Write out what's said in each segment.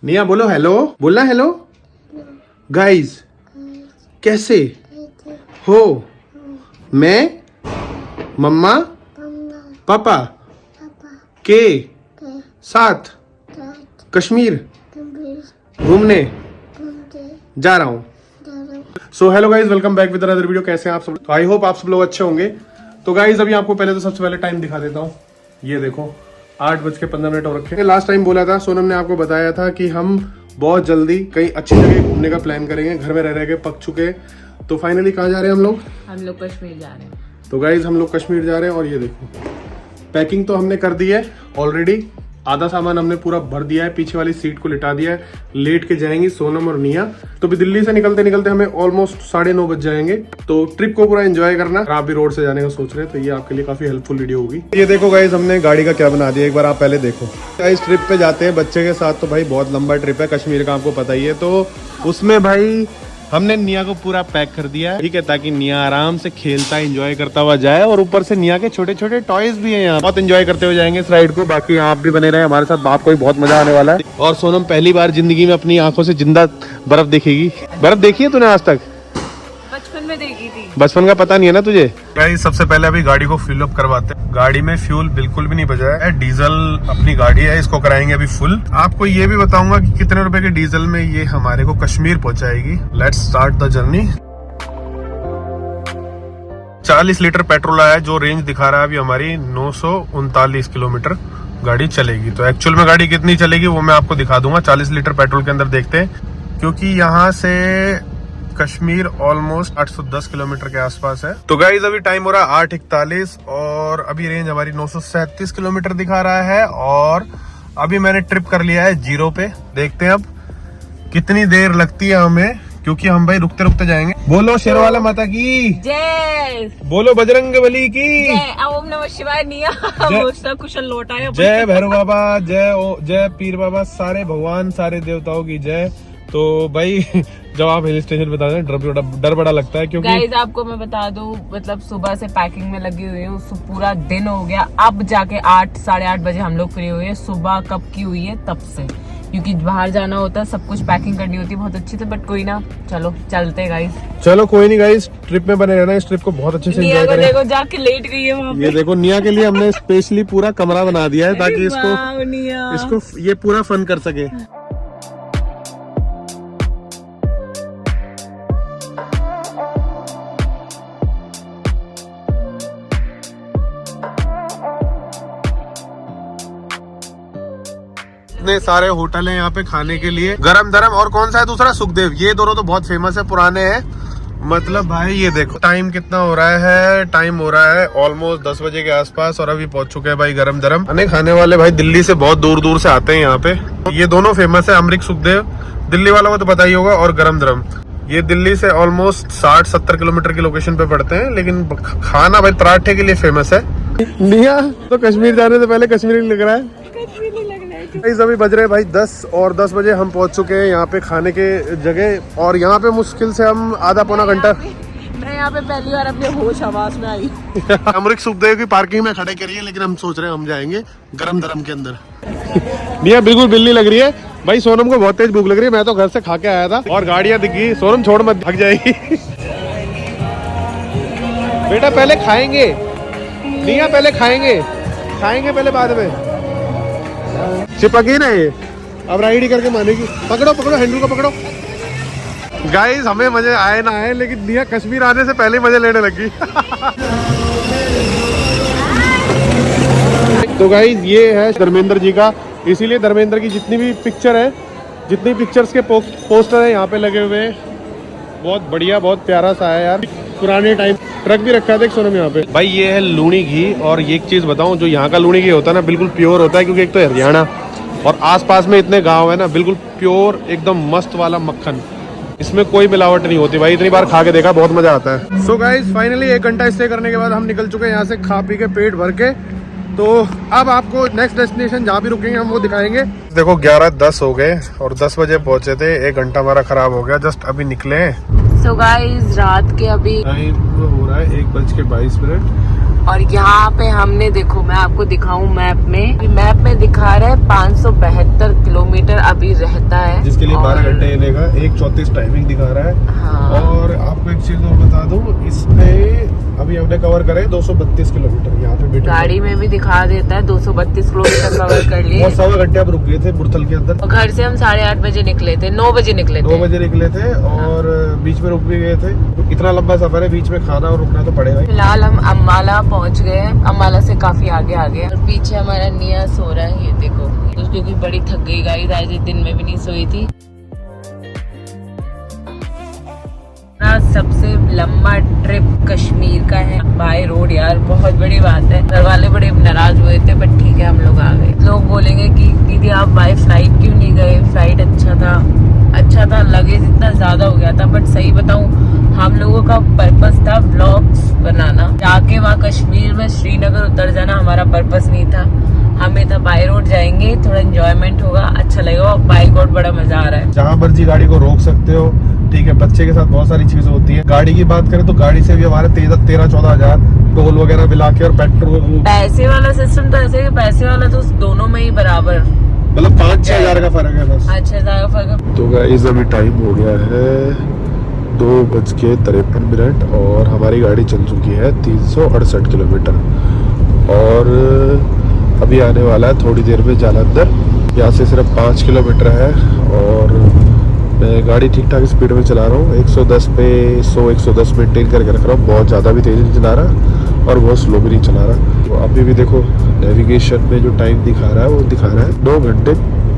निया बोलो हेलो, बोलना हेलो। गाइस कैसे हो? मैं मम्मा पापा के साथ कश्मीर घूमने जा रहा हूँ। So hello guys, welcome back with another video. कैसे हैं आप सब? तो आई होप आप सब लोग अच्छे होंगे। तो गाइज अभी आपको पहले तो सबसे पहले टाइम दिखा देता हूँ। ये देखो 8:15 हो रखे हैं। लास्ट टाइम बोला था, सोनम ने आपको बताया था कि हम बहुत जल्दी कहीं अच्छी जगह घूमने का प्लान करेंगे। घर में रह के पक चुके। तो फाइनली कहाँ जा रहे हैं हम लोग कश्मीर जा रहे हैं। तो गाइज हम लोग कश्मीर जा रहे हैं। और ये देखो पैकिंग तो हमने कर दी है ऑलरेडी। आधा सामान हमने पूरा भर दिया है, पीछे वाली सीट को लिटा दिया है। लेट के जाएंगी सोनम और निया। तो भी दिल्ली से निकलते निकलते हमें ऑलमोस्ट 9:30 बज जाएंगे। तो ट्रिप को पूरा एंजॉय करना। आप भी रोड से जाने का सोच रहे हैं तो ये आपके लिए काफी हेल्पफुल वीडियो होगी। ये देखो गाइस हमने गाड़ी का क्या बना दिया, एक बार आप पहले देखो। गाइस ट्रिप पे जाते हैं बच्चे के साथ तो भाई बहुत लंबा ट्रिप है कश्मीर का, आपको पता ही है। तो उसमें भाई हमने निया को पूरा पैक कर दिया है, ठीक है, ताकि निया आराम से खेलता एंजॉय करता हुआ जाए। और ऊपर से निया के छोटे छोटे टॉयज भी हैं यहाँ, बहुत एंजॉय करते हुए जाएंगे इस राइड को। बाकी आप भी बने रहे हमारे साथ, आपको भी बहुत मजा आने वाला है। और सोनम पहली बार जिंदगी में अपनी आंखों से जिंदा बर्फ देखेगी। बर्फ देखी है तूने आज तक? बचपन में देखी थी। बचपन का पता नहीं है ना तुझे? गाइस सबसे पहले अभी गाड़ी को फिल अप करवाते हैं। गाड़ी में फ्यूल बिल्कुल भी नहीं बचा है, डीजल अपनी गाड़ी है, इसको कराएंगे अभी फुल। आपको ये भी बताऊंगा कि कितने रुपए के डीजल में ये हमारे को कश्मीर पहुंचाएगी। Let's start the journey. 40 litre petrol आया, जो रेंज दिखा रहा है अभी हमारी 939 किलोमीटर गाड़ी चलेगी। तो एक्चुअल में गाड़ी कितनी चलेगी वो मैं आपको दिखा दूंगा। 40 लीटर पेट्रोल के अंदर देखते हैं, क्योंकि यहाँ से कश्मीर ऑलमोस्ट 810 किलोमीटर के आसपास है। तो गाइज अभी टाइम हो रहा है 8:41 और अभी रेंज हमारी 937 किलोमीटर दिखा रहा है। और अभी मैंने ट्रिप कर लिया है 0 पे। देखते हैं अब कितनी देर लगती है हमें, क्योंकि हम भाई रुकते रुकते जाएंगे। बोलो शेरवाला माता की जय, बोलो बजरंग बली की ओम नमः शिवाय। निया कुशल लौटा है। जय भैरव बाबा, जय पीर बाबा, सारे भगवान सारे देवताओं की जय। तो भाई जब आप हिल स्टेशन बता दें डर बड़ा लगता है, क्योंकि गाइस आपको मैं बता दूं, मतलब सुबह से पैकिंग में लगी हुई हूँ, पूरा दिन हो गया। अब जाके 8 साढ़े 8 बजे हम लोग फ्री हुए हैं। सुबह कब की हुई है तब से, क्योंकि बाहर जाना होता है, सब कुछ पैकिंग करनी होती है बहुत अच्छी से। बट कोई ना, चलो चलते हैं गाइस। चलो कोई नहीं गाइस, ट्रिप में बने रहना। इस ट्रिप को बहुत अच्छे से एंजॉय करें। देखो जाके लेट गई है वहाँ पे। ये देखो निया के लिए हमने स्पेशली पूरा कमरा बना दिया है, ताकि इसको ये पूरा फन कर सके। इतने सारे होटल हैं यहाँ पे खाने के लिए, गरम गरम। और कौन सा है दूसरा? सुखदेव। ये दोनों तो बहुत फेमस है, पुराने हैं। मतलब भाई ये देखो टाइम कितना हो रहा है। टाइम हो रहा है ऑलमोस्ट 10 बजे के आसपास और अभी पहुंच चुके हैं भाई गरम गरम खाने वाले। भाई दिल्ली से बहुत दूर दूर से आते हैं यहाँ पे। ये दोनों फेमस है, अमृत सुखदेव दिल्ली वालों को तो पता ही होगा, और गरम गरम ये दिल्ली से ऑलमोस्ट 60-70 किलोमीटर की लोकेशन पे पड़ते हैं। लेकिन खाना भाई पराठे के लिए फेमस है। निया तो कश्मीर जाने से पहले कश्मीरी लग रहा है। अभी बज रहे भाई 10 और 10 बजे हम पहुंच चुके हैं यहाँ पे खाने के जगह। और यहाँ पे मुश्किल से हम आधा पौना घंटा। मैं यहाँ पे पहली बार अपने होश आवाज में आई। अमृत सुखदेव की पार्किंग में खड़े करिए, लेकिन हम सोच रहे हैं हम जाएंगे गरम गरम के अंदर। निया बिल्कुल बिल्ली लग रही है भाई। सोनम को बहुत तेज भूख लग रही है। मैं तो घर से खा के आया था और गाड़ियां दिखी। सोनम छोड़ मत, भाग जाएगी। बेटा पहले खाएंगे, निया पहले खाएंगे पहले, बाद में। चिपकी ना ये, अब राइड ही करके मानेगी। पकड़ो पकड़ो, हैंडल को पकड़ो। गाइस हमें मजे आए ना आए, लेकिन निया कश्मीर आने से पहले मजे लेने लगी। तो गाइस ये है धर्मेंद्र जी का, इसीलिए धर्मेंद्र की जितनी भी पिक्चर है, जितनी पिक्चर्स के पोस्टर है यहाँ पे लगे हुए हैं। बहुत बढ़िया, बहुत प्यारा सा है यार। पुराने टाइम ट्रक भी रखा था सोनम यहाँ पे। भाई ये है लूनी घी। और ये एक चीज बताऊं, जो यहाँ का लूनी घी होता है ना, बिल्कुल प्योर होता है, क्योंकि एक तो हरियाणा और आसपास में इतने गांव है ना, बिल्कुल प्योर एकदम मस्त वाला मक्खन। इसमें कोई मिलावट नहीं होती भाई। इतनी बार खा के देखा, बहुत मजा आता है। सो गाइस फाइनली 1 घंटा स्टे करने के बाद हम निकल चुके हैं यहाँ से, खा पी के पेट भर के। तो अब आपको नेक्स्ट डेस्टिनेशन जहाँ भी रुकेंगे हम वो दिखाएंगे। देखो 11:10 हो गए और 10 बजे पहुंचे थे। 1 घंटा हमारा खराब हो गया, जस्ट अभी निकले। सो गाइस रात के अभी टाइम हो रहा है 1:22। और यहाँ पे हमने देखो, मैं आपको दिखाऊं मैप में दिखा रहा है 572 किलोमीटर अभी रहता है, जिसके लिए 12 और- घंटे लेगा। 1:34 टाइमिंग दिखा रहा है। हाँ। और आपको एक चीज और बता दूं, इसमें अभी हमने कवर करे 232 किलोमीटर। यहाँ पे मीटर गाड़ी में भी दिखा देता है 232 किलोमीटर कवर कर लिए। और 1.25 घंटे आप रुक गए थे बुरथल के अंदर। और घर से हम 8:30 बजे निकले थे, 9 बजे निकले 9 थे। बजे निकले थे और बीच में रुक भी गए थे। इतना लंबा सफर है, बीच में खाना और रुकना तो पड़ेगा ही। फिलहाल हम अम्बाला पहुंच गए हैं, अम्बाला से काफी आगे आ गए। और पीछे हमारा निया सो रहा है, ये देखो, क्योंकि बड़ी थक गई गाइस, आज दिन में भी नहीं सोई थी। सबसे लंबा ट्रिप कश्मीर का है बाय रोड यार, बहुत बड़ी बात है। घर वाले बड़े नाराज हुए थे, बट ठीक है हम लोग आ गए। लोग बोलेंगे कि दीदी आप बाय फ्लाइट क्यों नहीं गए, फ्लाइट अच्छा था, लगेज इतना ज्यादा हो गया था। बट सही बताऊं, हम लोगों का पर्पस था व्लॉग्स बनाना, जाके वहाँ कश्मीर में श्रीनगर उतर जाना हमारा पर्पस नहीं था। हमें था बाय रोड जाएंगे, थोड़ा एंजॉयमेंट होगा, अच्छा लगेगा। बाय रोड बड़ा मजा आ रहा है। जहाँ मर्जी गाड़ी को रोक सकते हो, ठीक है। बच्चे के साथ बहुत सारी चीजें होती है। गाड़ी की बात करें तो गाड़ी से भी हमारे 13-14 हजार टोल वगैरह मिला के और पेट्रोल। पैसे वाला सिस्टम तो ऐसे, पैसे वाला तो दोनों में ही बराबर, मतलब 5-6 हजार का फर्क है बस। अच्छा ज्यादा फर्क। तो गाइस अभी टाइम हो गया है 2:53 और हमारी गाड़ी चल चुकी है 368 किलोमीटर। और अभी आने वाला है थोड़ी देर में जालंधर। यहाँ से सिर्फ 5 किलोमीटर है और मैं गाड़ी ठीक ठाक स्पीड में चला रहा हूँ। 110 पे 110 मेंटेन करके रख रहा हूँ। बहुत ज़्यादा भी तेज़ी नहीं चला रहा और बहुत स्लो भी नहीं चला रहा। तो अभी भी देखो नेविगेशन में जो टाइम दिखा रहा है वो दिखा रहा है 2 घंटे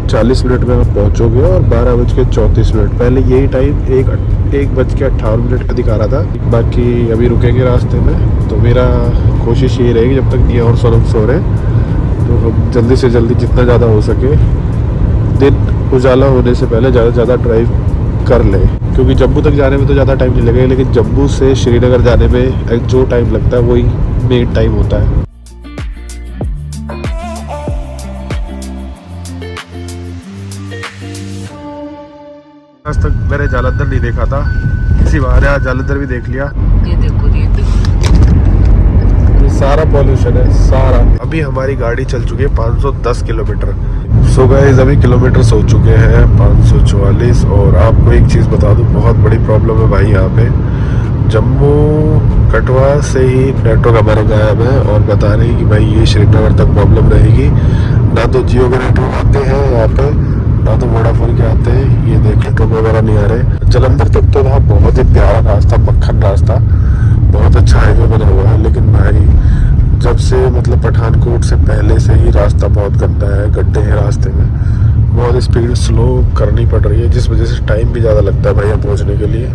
40 मिनट में हम पहुँचोगे और 12:34। पहले यही टाइम 1:58 का दिखा रहा था। बाकी अभी रुकेंगे रास्ते में। तो मेरा कोशिश ये रहेगी जब तक निया और सोनम सो रहे तो हम जल्दी से जल्दी जितना ज़्यादा हो सके दिन उजाला होने से पहले ज़्यादा से ज़्यादा ड्राइव कर ले, क्योंकि जम्मू तक जाने में तो ज़्यादा टाइम नहीं लगेगा, लेकिन जम्मू से श्रीनगर जाने में जो टाइम लगता है वही मेन टाइम होता है। आज तक मैंने जालंधर नहीं देखा था, इसी बहाने आज जालंधर भी देख लिया। ये देखो सारा पॉल्यूशन है सारा। अभी हमारी गाड़ी चल चुकी है 510 किलोमीटर। सो गाइस अभी किलोमीटर हो चुके हैं 544। और आपको एक चीज़ बता दूं, बहुत बड़ी प्रॉब्लम है भाई यहाँ पे। जम्मू कटवा से ही नेटवर्क हमारे गायब है और बता रही कि भाई ये श्रीनगर तक प्रॉब्लम रहेगी। ना तो जियो के नेटवर्क आते हैं यहाँ पे, ना तो वोडाफोन के आते हैं। ये देख नेटवर्क वगैरह नहीं आ रहे। जालंधर तक तो था बहुत ही प्यारा रास्ता, मक्खन रास्ता, बहुत अच्छा हाईवे बना हुआ है। लेकिन भाई जब से मतलब पठानकोट से पहले से ही रास्ता बहुत गंदा है, गड्ढे हैं रास्ते में, बहुत स्पीड स्लो करनी पड़ रही है, जिस वजह से टाइम भी ज़्यादा लगता है भैया पहुंचने के लिए।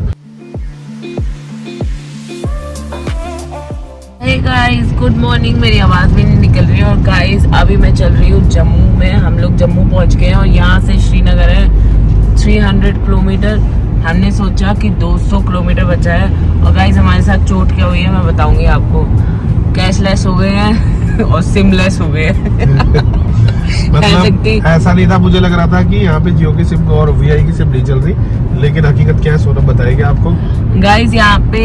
Hey guys good morning. मेरी आवाज भी नहीं निकल रही है। और गाइस अभी मैं चल रही हूँ जम्मू में। हम लोग जम्मू पहुंच गए हैं और यहाँ से श्रीनगर है 300 किलोमीटर। हमने सोचा कि 200 किलोमीटर बचा है। और गाइस हमारे साथ चोट क्या हुई है मैं बताऊंगी आपको। कैशलेस हो गए हैं और सिमलेस हो गए हैं। मतलब ऐसा नहीं था, मुझे लग रहा था कि यहाँ पे जियो की सिम और वीआई की सिम नहीं चल रही, लेकिन हकीकत क्या है सोनम बताएगी आपको। गाइस यहाँ पे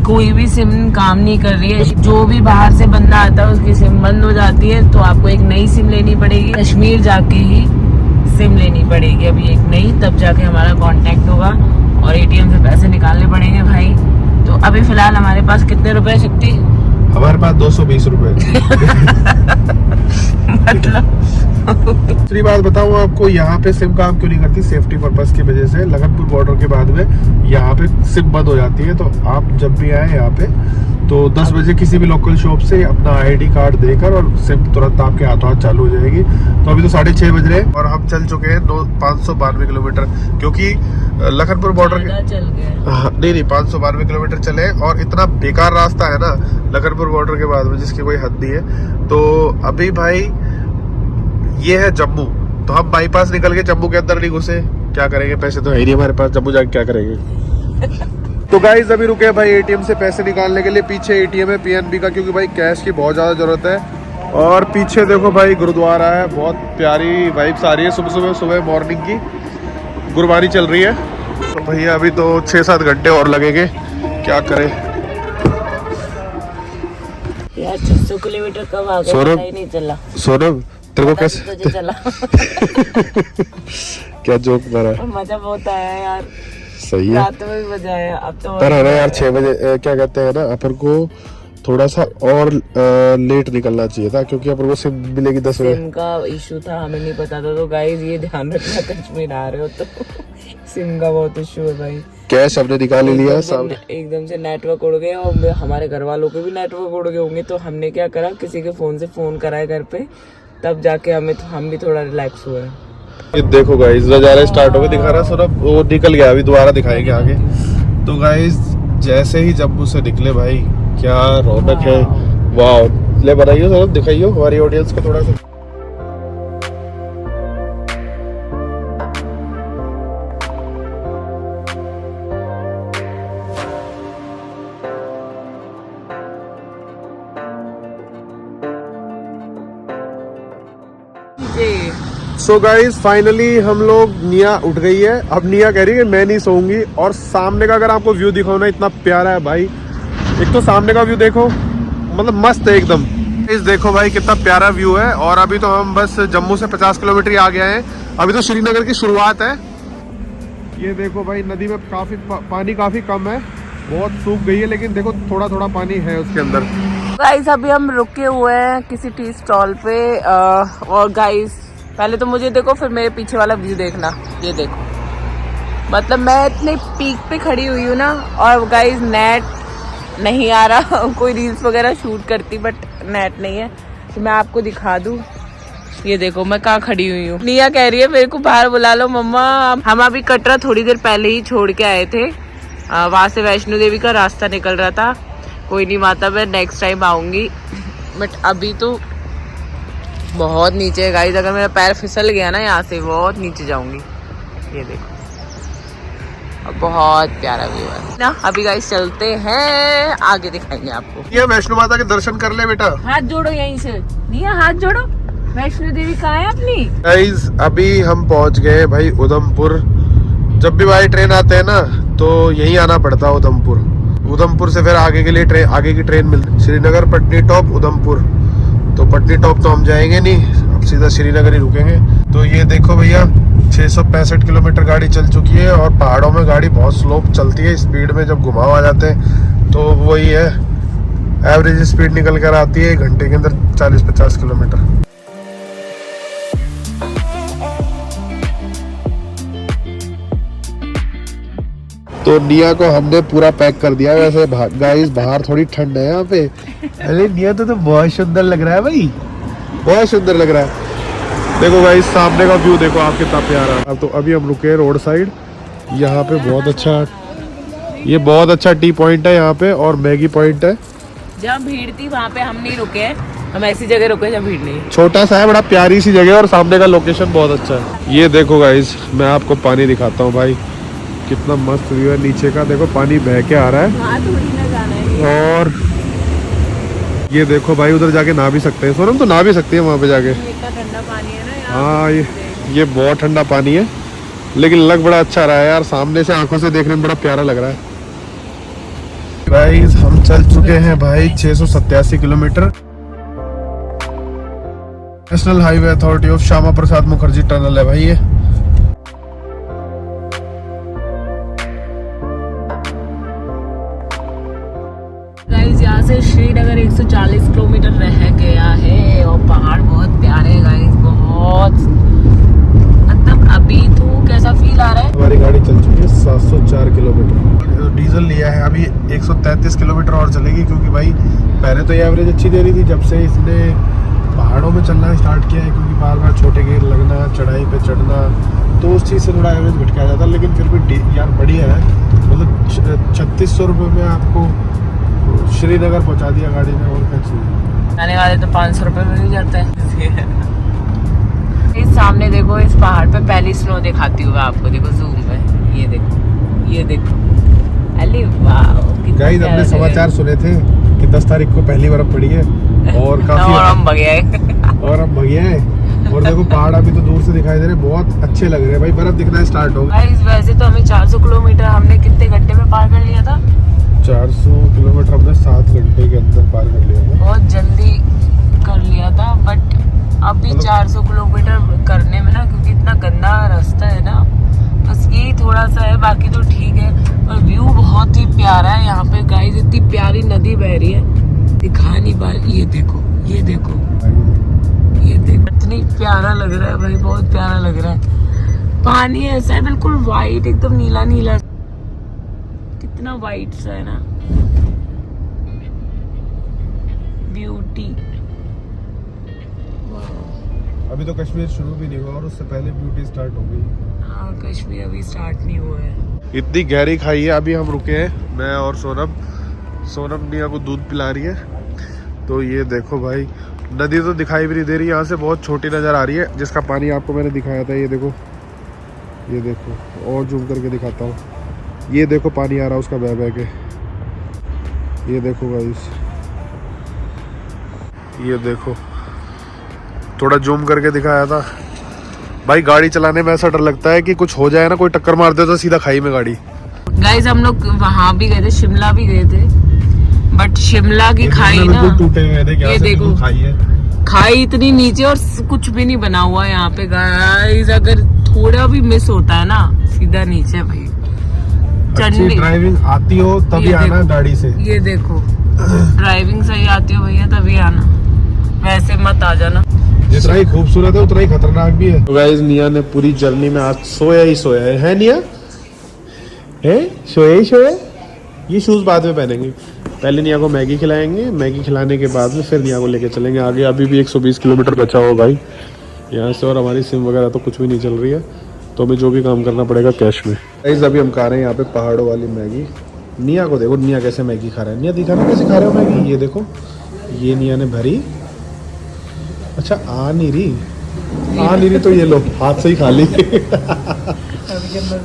कोई भी सिम काम नहीं कर रही है। जो भी बाहर से बंदा आता है उसकी सिम बंद हो जाती है, तो आपको एक नई सिम लेनी पड़ेगी। कश्मीर जाके ही सिम लेनी पड़ेगी अभी एक नई, तब जाके हमारा कांटेक्ट होगा और एटीएम से पैसे निकालने पड़ेंगे भाई। तो अभी फिलहाल हमारे पास कितने रुपए शक्ति? हमारे पास 220 रुपए। मतलब दूसरी बात बताऊं आपको, यहाँ पे सिम काम क्यों नहीं करती? सेफ्टी पर्पस की वजह से। लखनपुर बॉर्डर के बाद में यहाँ पे सिम बंद हो जाती है। तो आप जब भी आए यहाँ पे तो 10 बजे किसी भी लोकल शॉप से अपना आईडी कार्ड देकर और सिम तुरंत आपके हाथों हाथ चालू हो जाएगी। तो अभी तो 6:30 बज रहे हैं और हम चल चुके हैं 592 किलोमीटर, क्योंकि लखनपुर बॉर्डर के चल गए। हाँ, नहीं 592 किलोमीटर चले। और इतना बेकार रास्ता है ना लखनपुर बॉर्डर के बाद में, जिसकी कोई हद नहीं है। तो अभी भाई ये है जम्मू, तो हम बाईपास निकल के जम्मू के अंदर नहीं घुसे, क्या करेंगे? पैसे तो है नहीं हमारे पास, जम्मू जाके क्या करेंगे? तो गाइस अभी रुके भाई एटीएम से पैसे निकालने के लिए। पीछे एटीएम है पीएनबी का, क्योंकि भाई कैश की बहुत ज़्यादा ज़रूरत है। और पीछे देखो भाई गुरुद्वारा है, बहुत प्यारी वाइब्स आ रही है। सुबह मॉर्निंग की गुरबानी चल रही है। तो भैया अभी तो 6-7 घंटे और लगेंगे, क्या करें? यार 600 किलोमीटर कब आ गया पता ही नहीं चला। सोनम तेरे को कैसे तुझे चला क्या जोक मारा है? मजा बहुत आया यार, सही है। रात में भी मजा आया। अब तो पर है ना यार 6 बजे क्या कहते हैं ना, अपन को थोड़ा सा और लेट निकलना चाहिए था, क्योंकि अपन को सिम मिलेगी 10 बजे। सिम का इशू था, हमें नहीं पता था। तो गाइस ये ध्यान रखना, कश्मीर आ रहे हो तो सिम का बहुत इशू है भाई। कैश हमने निकाल ही लिया सामने। एकदम से नेटवर्क उड़ गए और हमारे घर वालों के भी नेटवर्क उड़ गए होंगे। तो हमने क्या करा, किसी के फोन से फोन कराए घर पे, तब जाके हम भी थोड़ा रिलैक्स हुए। ये देखो गाइस नजारा स्टार्ट हो गया, दिखा रहा सौरभ, वो निकल गया, अभी दोबारा दिखाएंगे आगे। तो गाइस जैसे ही जम्मू से निकले भाई, क्या रौनक है, वाह। ले बनाइए सौरभ, दिखाइए हमारी ऑडियंस को थोड़ा सा। सो गाइस फाइनली हम लोग, निया उठ गई है। अब निया कह रही है कि मैं नहीं सोऊंगी। और सामने का अगर आपको व्यू दिखाओ ना, इतना प्यारा है भाई। एक तो सामने का व्यू देखो, मतलब मस्त है एकदम। इस देखो भाई कितना प्यारा व्यू है। और अभी तो हम बस जम्मू से 50 किलोमीटर ही आ गए हैं। अभी तो श्रीनगर की शुरुआत है। ये देखो भाई नदी में काफी पानी काफी कम है, बहुत सूख गई है, लेकिन देखो थोड़ा थोड़ा पानी है उसके अंदर। गाइस अभी हम रुके हुए हैं किसी टी स्टॉल पे। और गाइस पहले तो मुझे देखो, फिर मेरे पीछे वाला व्यू देखना। ये देखो, मतलब मैं इतने पीक पे खड़ी हुई हूँ ना। और गाइस नेट नहीं आ रहा कोई रील्स वगैरह शूट करती, बट नेट नहीं है। तो मैं आपको दिखा दूँ, ये देखो मैं कहाँ खड़ी हुई हूँ। निया कह रही है मेरे को बाहर बुला लो मम्मा। हम अभी कटरा थोड़ी देर पहले ही छोड़ के आए थे। वहाँ से वैष्णो देवी का रास्ता निकल रहा था। कोई नहीं माता, मैं नेक्स्ट टाइम आऊंगी। बट अभी तो बहुत नीचे है गाइस। अगर मेरा पैर फिसल गया ना यहाँ से, बहुत नीचे जाऊंगी। ये देखो, अब बहुत प्यारा व्यू है ना। अभी गाइस चलते हैं, आगे दिखाएंगे आपको। ये वैष्णो माता के दर्शन कर ले बेटा। हाथ जोड़ो यहीं से, निया हाथ जोड़ो। वैष्णो देवी कहाँ है अपनी? गाइस अभी हम पहुंच गए भाई उधमपुर। जब भी भाई ट्रेन आते हैं ना, तो यही आना पड़ता है उधमपुर। उधमपुर से फिर आगे के लिए आगे की ट्रेन मिलती, श्रीनगर, पटनी टॉप, उधमपुर। तो पटनी टॉप तो हम जाएंगे नहीं, अब सीधा श्रीनगर ही रुकेंगे। तो ये देखो भैया 665 किलोमीटर गाड़ी चल चुकी है। और पहाड़ों में गाड़ी बहुत स्लो चलती है, स्पीड में जब घुमाव आ जाते हैं तो वही है, एवरेज स्पीड निकल कर आती है 1 घंटे के अंदर 40-50 किलोमीटर। तो निया को हमने पूरा पैक कर दिया। वैसे गाइस बाहर थोड़ी ठंड है यहाँ पे। अरे निया तो बहुत सुंदर लग रहा है भाई, बहुत सुंदर लग रहा है। देखो गाइस सामने का व्यू देखो आप, कितना प्यारा। अब तो अभी हम रुके रोड साइड। यहाँ पे बहुत अच्छा, ये बहुत अच्छा टी पॉइंट है यहाँ पे, और मैगी पॉइंट है। जहाँ भीड़ थी वहाँ पे हम नहीं रुके, हम ऐसी जगह रुके जहाँ भीड़ नहीं। छोटा सा है, बड़ा प्यारी सी जगह, और सामने का लोकेशन बहुत अच्छा है। ये देखो गाइस मैं आपको पानी दिखाता हूँ भाई, कितना मस्त व्यू है नीचे का। देखो पानी बह के आ रहा है। वहाँ थोड़ी ना जाना है। और ये देखो भाई उधर जाके नहा भी सकते हैं, सोनम तो नहा भी सकती है वहाँ पे जाके। इतना ठंडा पानी है ना यहाँ। हाँ ये बहुत ठंडा पानी है, लेकिन लग बड़ा अच्छा रहा है यार। सामने से आंखों से देखने में बड़ा प्यारा लग रहा है। गाइस हम चल चुके हैं भाई 687 kilometre. National highway authority of Shyama Prasad Mukherjee tunnel है भाई ये। गाइस यहाँ से श्रीनगर 140 किलोमीटर रह गया है। और पहाड़ बहुत प्यारे हैं गाइस, बहुत। मतलब अभी तो कैसा फील आ रहा है? हमारी गाड़ी चल चुकी है 704 किलोमीटर। डीजल लिया है, अभी 133 किलोमीटर और चलेगी, क्योंकि भाई पहले तो ये एवरेज अच्छी दे रही थी। जब से इसने पहाड़ों में चलना स्टार्ट किया है, क्योंकि बार बार छोटे गियर लगना, चढ़ाई पे चढ़ना, तो उस चीज़ से थोड़ा एवरेज घट के आ जाता। लेकिन फिर भी यार बढ़िया है। मतलब 3600 रुपये में आपको श्रीनगर पहुंचा दिया गाड़ी ने, और क्या चाहिए। आने वाले तो 500 रुपये में भी जाता है। इस सामने देखो, इस पहाड़ पे पहली स्नो दिखाती हूँ मैं आपको। देखो जूम में, ये देखो, ये देखो। अरे वाह, गाइस हमने समाचार सुने थे कि 10 तारीख को पहली बर्फ पड़ी है, और काफी और हम भगे और हम भगे हैं। और देखो पहाड़ अभी तो दूर से दिखाई दे रहे, बहुत अच्छे लग रहे हैं भाई। बर्फ दिखना स्टार्ट हो गई। वैसे तो हमें 400 किलोमीटर हमने कितने घंटे में पार कर लिया था? 400 किलोमीटर हमने 7 घंटे के अंदर पार कर लिया था। बहुत जल्दी कर लिया था। बट अभी 400 किलोमीटर करने में ना, क्योंकि इतना गंदा रास्ता है ना, बस यही थोड़ा सा है, बाकी तो ठीक है। और व्यू बहुत ही प्यारा है यहाँ पे गाइस, इतनी प्यारी नदी बह रही है, दिखा नहीं पा रही। ये देखो, ये देखो, ये देखो, इतनी प्यारा लग रहा है भाई, बहुत प्यारा लग रहा है। पानी ऐसा है बिल्कुल वाइट, एकदम नीला नीला, कितना वाइट सा है ना, ब्यूटी। अभी तो कश्मीर शुरू भी नहीं हुआ और उससे पहले ब्यूटी स्टार्ट हो गई। हाँ, कश्मीर अभी स्टार्ट नहीं हुआ है। इतनी गहरी खाई है। अभी हम रुके हैं, मैं और सोनम निया को दूध पिला रही है। तो ये देखो भाई, नदी तो दिखाई भी नहीं दे रही, यहाँ से बहुत छोटी नज़र आ रही है, जिसका पानी आपको मैंने दिखाया था। ये देखो, ये देखो, और जूम करके दिखाता हूँ। ये देखो पानी आ रहा है उसका बह बह के, ये देखो गाइस, ये देखो, थोड़ा जूम करके दिखाया था भाई। गाड़ी चलाने में ऐसा डर लगता है कि कुछ हो जाए ना, कोई टक्कर मार दे तो सीधा खाई में गाड़ी। गाइस हम लोग वहाँ भी गए थे, शिमला भी गए थे, बट शिमला की खाई ना, टूटे हुए थे, ये देखो खाई है, खाई इतनी नीचे और कुछ भी नहीं बना हुआ है यहाँ पे गाइस। अगर थोड़ा भी मिस होता है ना, सीधा नीचे भाई। अच्छी ड्राइविंग आती हो तभी आना गाड़ी से। ये देखो, ड्राइविंग सही आती हो भैया तभी आना, वैसे मत आ जाना। जितना ही खूबसूरत है उतना ही खतरनाक भी है। तो गाइस निया ने पूरी जर्नी में आज सोया ही सोया है निया? है सोया ही सोया। ये शूज बाद में पहनेंगे, पहले निया को मैगी खिलाएंगे, मैगी खिलाने के बाद में फिर निया को लेके चलेंगे आगे। अभी भी 120 किलोमीटर बचा हुआ भाई यहाँ से, और हमारी सिम वगैरह तो कुछ भी नहीं चल रही है, तो हमें जो भी काम करना पड़ेगा कैश में। गाइस अभी हम खा रहे हैं यहाँ पे पहाड़ों वाली मैगी। निया को देखो, निया कैसे मैगी खा रहा है। निया दिखाना कैसे खा रहे हो मैगी, ये देखो, ये निया ने भरी। अच्छा आ नहीं रही तो ये लो हाथ से ही खा ली।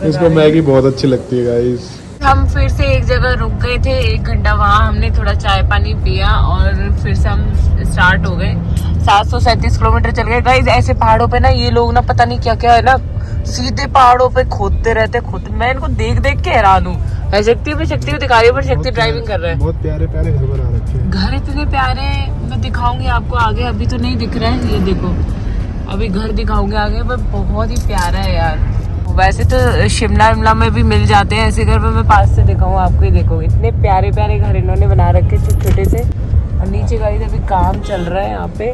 इसको मैगी बहुत अच्छी लगती है गाइस। हम फिर से एक जगह रुक गए थे, 1 घंटा वहाँ हमने थोड़ा चाय पानी पिया और फिर से हम स्टार्ट हो गए। 737 किलोमीटर चल गए गाइस। ऐसे पहाड़ों पे ना ये लोग ना पता नहीं क्या क्या है ना, सीधे पहाड़ों पे खोदते रहते। मैं इनको देख देख के हैरान हूँ। शक्ति को दिखा रही है, पर शक्ति ड्राइविंग कर रहा है। बहुत प्यारे प्यारे घर बना रखे हैं। घर इतने प्यारे हैं, मैं दिखाऊंगी आपको आगे, अभी तो नहीं दिख रहा है। ये देखो, अभी घर दिखाऊंगे आगे, पर बहुत ही प्यारा है यार। वैसे तो शिमला में भी मिल जाते हैं ऐसे घर, पर मैं पास से दिखाऊँ आपको। ही देखो, इतने प्यारे प्यारे घर इन्होंने बना रखे छोटे से। और नीचे गाइस अभी काम चल रहा है यहाँ पे,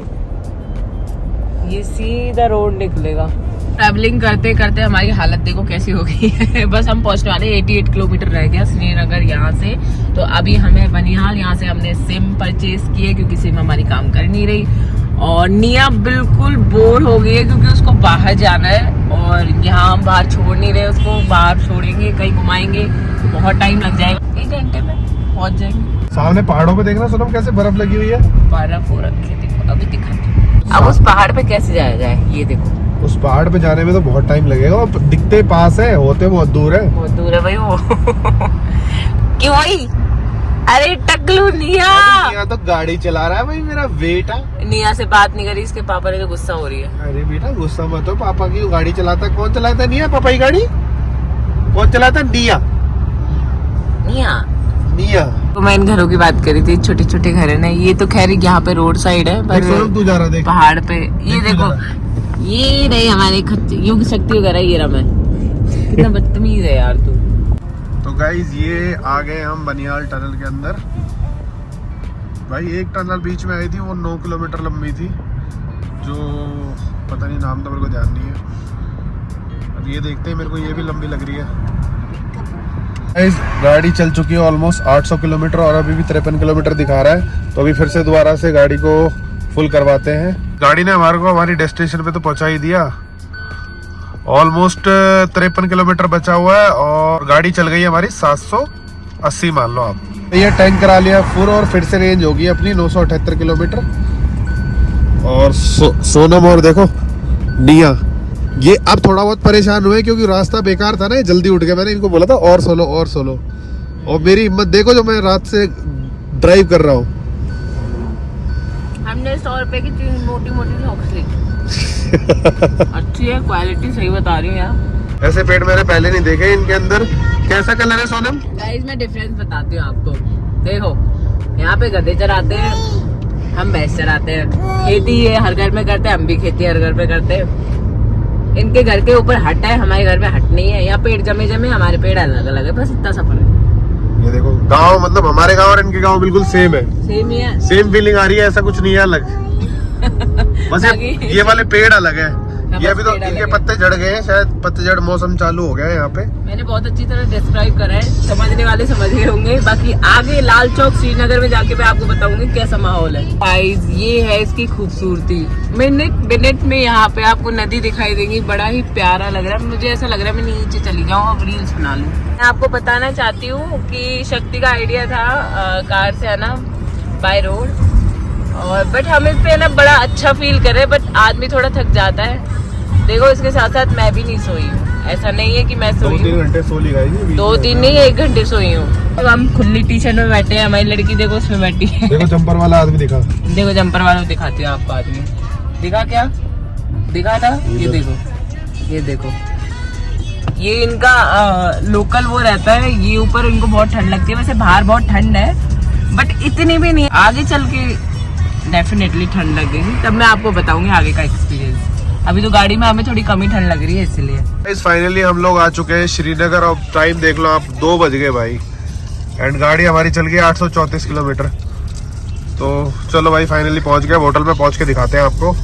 ये सीधा रोड निकलेगा। ट्रैवलिंग करते करते हमारी हालत देखो कैसी हो गई है। बस हम पहुंचने वाले, 88 किलोमीटर रह गया श्रीनगर यहाँ से। तो अभी हमें बनिहाल, यहाँ से हमने सिम परचेज की है क्योंकि सिम हमारी काम कर नहीं रही। और निया बिल्कुल बोर हो गई है क्योंकि उसको बाहर जाना है, और यहाँ हम बाहर छोड़ नहीं रहे उसको। बाहर छोड़ेंगे, कहीं घुमाएंगे, बहुत टाइम लग जाएगा, 1 घंटे में पहुँच जाएंगे। सामने पहाड़ों पे देखना सोनम कैसे बर्फ लगी हुई है। बर्फ हो रखी है, देखो अभी दिखाते। अब उस पहाड़ पे कैसे जाया जाए, ये देखो। उस पहाड़ पे जाने में तो बहुत टाइम लगेगा, और दिखते पास है, होते बहुत दूर है। बहुत दूर है भाई वो। क्यों भाई? अरे टकलू निया तो गाड़ी चला रहा है भाई मेरा बेटा। निया से बात नहीं करी, इसके पापा ने तो गुस्सा हो रही है। अरे बेटा गुस्सा मत हो, पापा की गाड़ी चलाता है। कौन चलाता है? निया। पापा की गाड़ी कौन चलाता? निया। निया। तो मैं इन घरों की बात करी थी, छोटे छोटे घर है ना। ये तो खैर यहाँ पे रोड साइड है, पर तू जा रहा देख पहाड़ पे। ये देखो, ये रही हमारे युग शक्ति वगैरह। ये रहा मैं, कितना बदतमीज है यार तू। तो गाइज ये आ गए हम बनिहाल टनल के अंदर। भाई एक टनल बीच में आई थी, वो 9 किलोमीटर लंबी थी, जो पता नहीं नाम तो मेरे को ध्यान नहीं है। अब ये देखते हैं, मेरे को ये भी लंबी लग रही है। गाइज गाड़ी चल चुकी है ऑलमोस्ट 800 किलोमीटर, और अभी भी 53 किलोमीटर दिखा रहा है। तो अभी फिर से दोबारा से गाड़ी को फुल करवाते हैं। गाड़ी ने हमारे को हमारी डेस्टिनेशन पे तो पहुंचा ही दिया। ऑलमोस्ट 53 किलोमीटर बचा हुआ है, और गाड़ी चल गई है हमारी 780 मान लो आप। ये टैंक करा लिया फुल, और फिर से रेंज होगी अपनी 978 किलोमीटर। और सोनम और देखो निया, ये अब थोड़ा बहुत परेशान हुए क्योंकि रास्ता बेकार था ना, ये जल्दी उठ गया। मैंने इनको बोला था और सोलो और सोलो, और मेरी हिम्मत देखो जो मैं रात से ड्राइव कर रहा हूँ। हमने 100 रुपए की 3 मोटी मोटी सॉक्स ली। अच्छी है, क्वालिटी सही बता रही हूँ यार। ऐसे पेड़ मैंने पहले नहीं देखे। इनके अंदर कैसा कलर है सोनम? गाइस मैं डिफरेंस बताती हूँ आपको। देखो यहाँ पे गधे चराते हैं, हम भैंस चराते हैं, खेती है हर घर में करते हैं, हम भी खेती हर घर में करते हैं। इनके घर के ऊपर हट है, हमारे घर में हट नहीं है। यहाँ पेड़ जमे जमे, हमारे पेड़ अलग अलग है, बस इतना सा फर्क है। ये देखो गांव, मतलब हमारे गांव और इनके गांव बिल्कुल सेम है, सेम ही है, सेम फीलिंग आ रही है, ऐसा कुछ नहीं है अलग। बस ये वाले पेड़ अलग है, ये अभी तो इनके पत्ते झड़ गए हैं, शायद पत्तेझड़ मौसम चालू हो गया है यहाँ पे। मैंने बहुत अच्छी तरह डिस्क्राइब करा है, समझने वाले समझ गए होंगे। बाकी आगे लाल चौक श्रीनगर में जाके मैं आपको बताऊंगी कैसा माहौल है। गाइस ये है इसकी खूबसूरती। मिनट में यहाँ पे आपको नदी दिखाई देगी, बड़ा ही प्यारा लग रहा है। मुझे ऐसा लग रहा है मैं नीचे चली जाऊँ और रील्स बना लूँ। मैं आपको बताना चाहती हूँ कि शक्ति का आइडिया था कार से आना बाय रोड, और बट हम इस पे ना बड़ा अच्छा फील कर रहे हैं, बट आदमी थोड़ा थक जाता है। देखो इसके साथ साथ मैं भी नहीं सोई हूँ, ऐसा नहीं है कि मैं सोई 2-3 घंटे सो ली गाइस, 2-3 नहीं 1 घंटे सोई हूँ। अब हम खुली टी शर्ट में बैठे हैं, हमारी लड़की देखो उसमें बैठी है। देखो जंपर वाला आदमी दिखा, देखो जंपर वाला दिखाती हूँ आपको। आदमी दिखा, क्या दिखा था, ये देखो, ये देखो, ये इनका लोकल वो रहता है। ये ऊपर इनको बहुत ठंड लगती है, वैसे बाहर बहुत ठंड है बट इतनी भी नहीं। आगे चल के डेफिनेटली ठंड लगेगी, तब मैं आपको बताऊंगी आगे का एक्सपीरियंस। अभी तो गाड़ी में हमें थोड़ी कम ही ठंड लग रही है इसलिए। फाइनली हम लोग आ चुके हैं श्रीनगर, और टाइम देख लो आप 2 बज गए भाई, एंड गाड़ी हमारी चल गई 834 किलोमीटर। तो चलो भाई फाइनली पहुंच गए, होटल में पहुंच के दिखाते हैं आपको।